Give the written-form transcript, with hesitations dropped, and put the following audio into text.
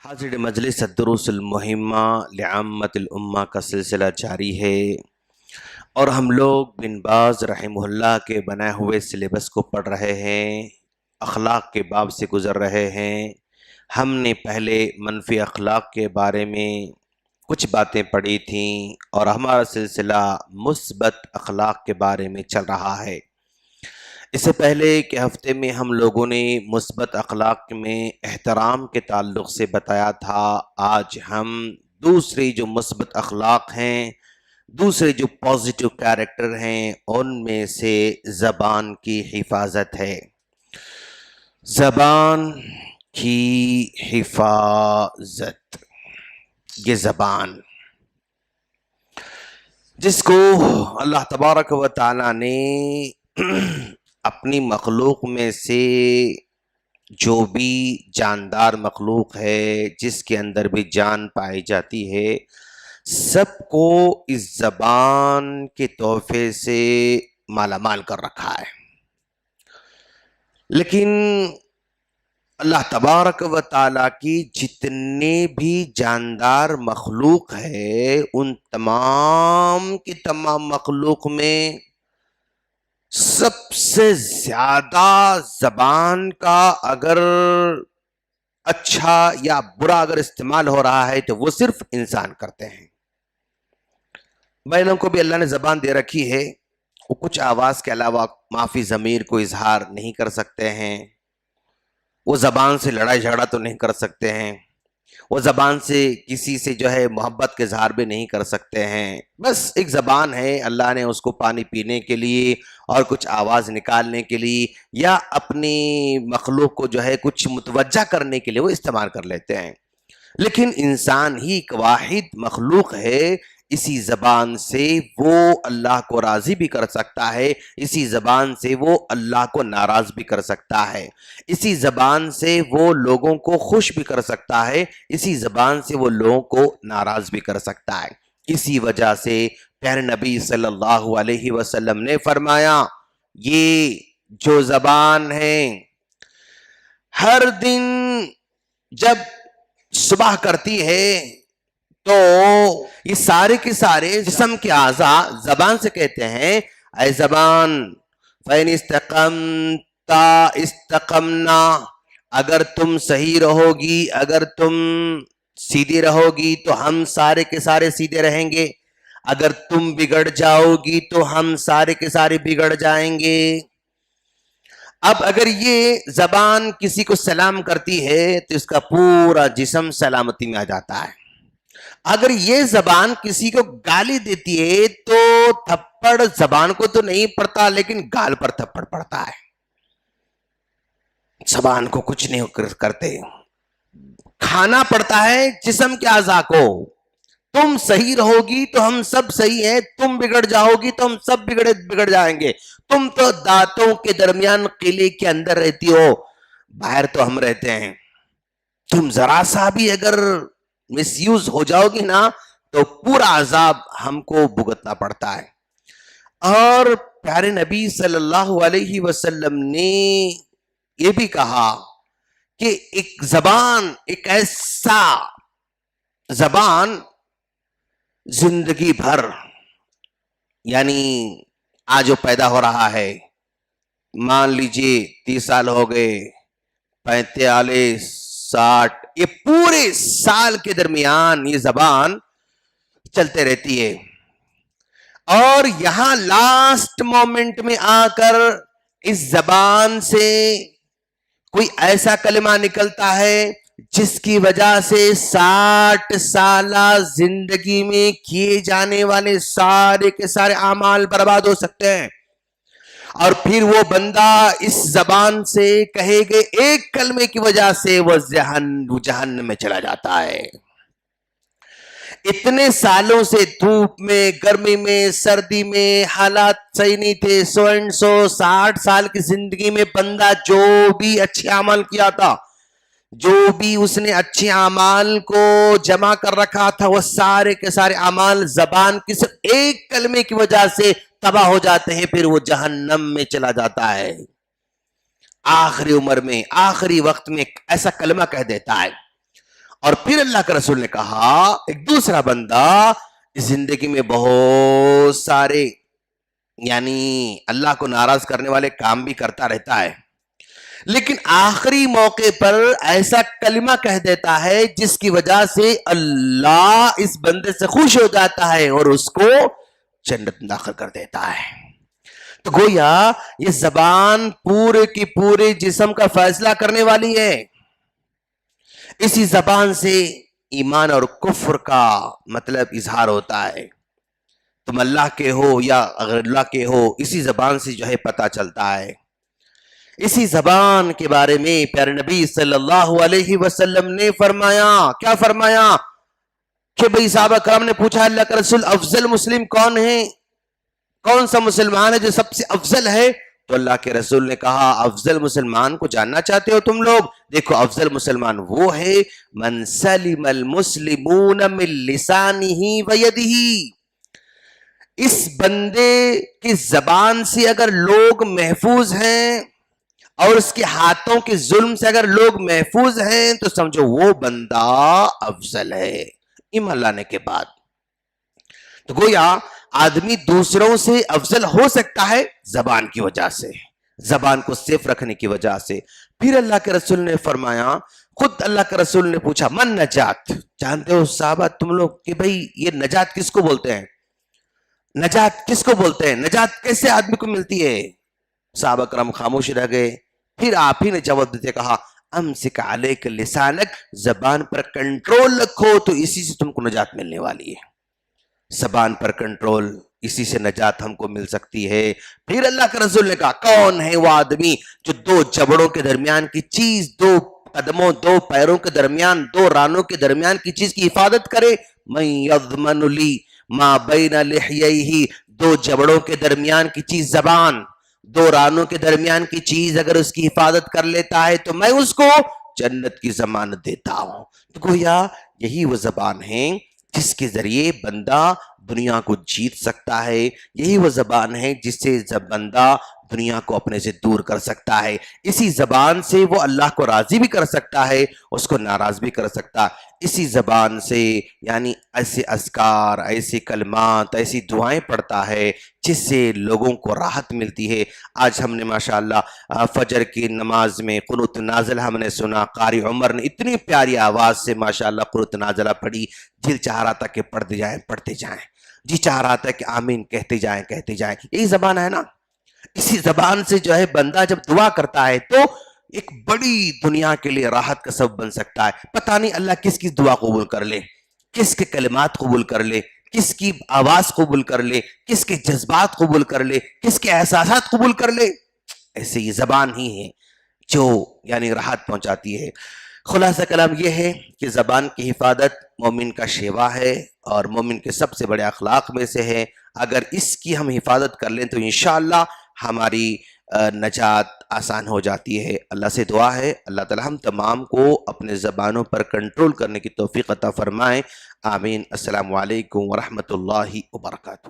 حاضر مجلس الدروس المہمہ لعامت الامہ کا سلسلہ جاری ہے اور ہم لوگ بن باز رحمہ اللہ کے بنائے ہوئے سلیبس کو پڑھ رہے ہیں، اخلاق کے باب سے گزر رہے ہیں۔ ہم نے پہلے منفی اخلاق کے بارے میں کچھ باتیں پڑھی تھیں اور ہمارا سلسلہ مثبت اخلاق کے بارے میں چل رہا ہے۔ اس سے پہلے کہ ہفتے میں ہم لوگوں نے مثبت اخلاق میں احترام کے تعلق سے بتایا تھا، آج ہم دوسری جو مثبت اخلاق ہیں، دوسرے جو پازیٹیو کیریکٹر ہیں، ان میں سے زبان کی حفاظت ہے۔ زبان کی حفاظت، یہ زبان جس کو اللہ تبارک و تعالی نے اپنی مخلوق میں سے جو بھی جاندار مخلوق ہے، جس کے اندر بھی جان پائی جاتی ہے، سب کو اس زبان کے تحفے سے مالا مال کر رکھا ہے۔ لیکن اللہ تبارک و تعالیٰ کی جتنے بھی جاندار مخلوق ہے، ان تمام کی تمام مخلوق میں سب سے زیادہ زبان کا اگر اچھا یا برا اگر استعمال ہو رہا ہے تو وہ صرف انسان کرتے ہیں۔ بیلوں کو بھی اللہ نے زبان دے رکھی ہے، وہ کچھ آواز کے علاوہ معافی ضمیر کو اظہار نہیں کر سکتے ہیں، وہ زبان سے لڑائی جھگڑا تو نہیں کر سکتے ہیں، وہ زبان سے کسی سے جو ہے محبت کے اظہار بھی نہیں کر سکتے ہیں۔ بس ایک زبان ہے، اللہ نے اس کو پانی پینے کے لیے اور کچھ آواز نکالنے کے لیے یا اپنی مخلوق کو جو ہے کچھ متوجہ کرنے کے لیے وہ استعمال کر لیتے ہیں۔ لیکن انسان ہی ایک واحد مخلوق ہے، اسی زبان سے وہ اللہ کو راضی بھی کر سکتا ہے، اسی زبان سے وہ اللہ کو ناراض بھی کر سکتا ہے، اسی زبان سے وہ لوگوں کو خوش بھی کر سکتا ہے، اسی زبان سے وہ لوگوں کو ناراض بھی کر سکتا ہے۔ اسی وجہ سے پیارے نبی صلی اللہ علیہ وسلم نے فرمایا، یہ جو زبان ہے ہر دن جب صبح کرتی ہے تو یہ سارے کے سارے جسم کے اعضاء زبان سے کہتے ہیں، اے زبان فَإِنِ اسْتَقَمْتَ اسْتَقَمْنَا، اگر تم صحیح رہو گی، اگر تم سیدھی رہو گی تو ہم سارے کے سارے سیدھے رہیں گے، اگر تم بگڑ جاؤ گی تو ہم سارے کے سارے بگڑ جائیں گے۔ اب اگر یہ زبان کسی کو سلام کرتی ہے تو اس کا پورا جسم سلامتی میں آ جاتا ہے۔ اگر یہ زبان کسی کو گالی دیتی ہے تو تھپڑ زبان کو تو نہیں پڑتا لیکن گال پر تھپڑ پڑتا ہے۔ زبان کو کچھ نہیں کرتے، کھانا پڑتا ہے جسم کے اعضاء کو۔ تم صحیح رہو گی تو ہم سب صحیح ہیں، تم بگڑ جاؤ گی تو ہم سب بگڑ جائیں گے۔ تم تو دانتوں کے درمیان قلعے کے اندر رہتی ہو، باہر تو ہم رہتے ہیں۔ تم ذرا سا بھی اگر مس یوز ہو جاؤ گی نا تو پورا عذاب ہم کو بھگتنا پڑتا ہے۔ اور پیارے نبی صلی اللہ علیہ وسلم نے یہ بھی کہا کہ ایک زبان، ایک ایسا زبان زندگی بھر، یعنی آج جو پیدا ہو رہا ہے، مان لیجئے 30 سال ہو گئے، 45 60، یہ پورے سال کے درمیان یہ زبان چلتے رہتی ہے، اور یہاں لاسٹ مومنٹ میں آ کر اس زبان سے کوئی ایسا کلمہ نکلتا ہے جس کی وجہ سے 60 سالہ زندگی میں کیے جانے والے سارے کے سارے اعمال برباد ہو سکتے ہیں، اور پھر وہ بندہ اس زبان سے کہے گئے ایک کلمے کی وجہ سے وہ جہنم میں چلا جاتا ہے۔ اتنے سالوں سے دھوپ میں، گرمی میں، سردی میں حالات صحیح نہیں تھے، 60 سال کی زندگی میں بندہ جو بھی اچھے عمل کیا تھا، جو بھی اس نے اچھے اعمال کو جمع کر رکھا تھا، وہ سارے کے سارے اعمال زبان کی صرف ایک کلمے کی وجہ سے تباہ ہو جاتے ہیں، پھر وہ جہنم میں چلا جاتا ہے۔ آخری عمر میں، آخری وقت میں ایسا کلمہ کہہ دیتا ہے، اور پھر اللہ کے رسول نے کہا ایک دوسرا بندہ زندگی میں بہت سارے یعنی اللہ کو ناراض کرنے والے کام بھی کرتا رہتا ہے، لیکن آخری موقع پر ایسا کلمہ کہہ دیتا ہے جس کی وجہ سے اللہ اس بندے سے خوش ہو جاتا ہے اور اس کو جنت میں داخل کر دیتا ہے۔ تو گویا یہ زبان پورے کی پورے جسم کا فیصلہ کرنے والی ہے۔ اسی زبان سے ایمان اور کفر کا مطلب اظہار ہوتا ہے، تم اللہ کے ہو یا غیر اللہ کے ہو، اسی زبان سے جو ہے پتہ چلتا ہے۔ اسی زبان کے بارے میں پیارے نبی صلی اللہ علیہ وسلم نے فرمایا، کیا فرمایا کہ بھئی صحابہ کرام نے پوچھا اللہ کا رسول افضل مسلم کون ہے، کون سا مسلمان ہے جو سب سے افضل ہے؟ تو اللہ کے رسول نے کہا افضل مسلمان کو جاننا چاہتے ہو تم لوگ؟ دیکھو افضل مسلمان وہ ہے من سلم المسلمون من لسانہ ویدہ، اس بندے کی زبان سے اگر لوگ محفوظ ہیں اور اس کے ہاتھوں کے ظلم سے اگر لوگ محفوظ ہیں تو سمجھو وہ بندہ افضل ہے ایمان لانے کے بعد۔ تو گویا آدمی دوسروں سے افضل ہو سکتا ہے زبان کی وجہ سے، زبان کو صیف رکھنے کی وجہ سے۔ پھر اللہ کے رسول نے فرمایا، خود اللہ کے رسول نے پوچھا من نجات، جانتے ہو صحابہ تم لوگ کہ بھئی یہ نجات کس کو بولتے ہیں؟ نجات کس کو بولتے ہیں؟ نجات کیسے آدمی کو ملتی ہے؟ صحابہ کرام خاموش رہ گئے۔ پھر آپ ہی نے جواب دیتے کہا امسک علیک لسانک، زبان پر کنٹرول رکھو تو اسی سے تم کو نجات ملنے والی ہے۔ زبان پر کنٹرول، اسی سے نجات ہم کو مل سکتی ہے۔ پھر اللہ کے رسول نے کہا کون ہے وہ آدمی جو دو جبڑوں کے درمیان کی چیز، دو قدموں دو پیروں کے درمیان، دو رانوں کے درمیان کی چیز کی حفاظت کرے؟ من یضمن لی ما بین لحییہ، دو جبڑوں کے درمیان کی چیز زبان، دو رانوں کے درمیان کی چیز اگر اس کی حفاظت کر لیتا ہے تو میں اس کو جنت کی ضمانت دیتا ہوں۔ تو گویا یہی وہ زبان ہے جس کے ذریعے بندہ دنیا کو جیت سکتا ہے، یہی وہ زبان ہے جس سے بندہ دنیا کو اپنے سے دور کر سکتا ہے۔ اسی زبان سے وہ اللہ کو راضی بھی کر سکتا ہے، اس کو ناراض بھی کر سکتا ہے۔ اسی زبان سے یعنی ایسے اذکار، ایسے کلمات، ایسی دعائیں پڑھتا ہے جس سے لوگوں کو راحت ملتی ہے۔ آج ہم نے ماشاءاللہ فجر کی نماز میں قنوت نازلہ ہم نے سنا، قاری عمر نے اتنی پیاری آواز سے ماشاءاللہ قنوت نازلہ پڑھی، دل چاہ رہا تھا کہ پڑھتے جائیں، جی چاہ رہا تھا کہ آمین کہتے جائیں۔ یہی زبان ہے نا، اسی زبان سے جو ہے بندہ جب دعا کرتا ہے تو ایک بڑی دنیا کے لیے راحت کا سبب بن سکتا ہے۔ پتہ نہیں اللہ کس کی دعا قبول کر لے، کس کے کلمات قبول کر لے، کس کی آواز قبول کر لے، کس کے جذبات قبول کر لے، کس کے احساسات قبول کر لے۔ ایسے یہ زبان ہی ہے جو یعنی راحت پہنچاتی ہے۔ خلاصہ کلام یہ ہے کہ زبان کی حفاظت مومن کا شیوا ہے اور مومن کے سب سے بڑے اخلاق میں سے ہے۔ اگر اس کی ہم حفاظت کر لیں تو انشاءاللہ ہماری نجات آسان ہو جاتی ہے۔ اللہ سے دعا ہے اللہ تعالی ہم تمام کو اپنے زبانوں پر کنٹرول کرنے کی توفیق عطا فرمائیں، آمین۔ السلام علیکم ورحمۃ اللہ وبرکاتہ۔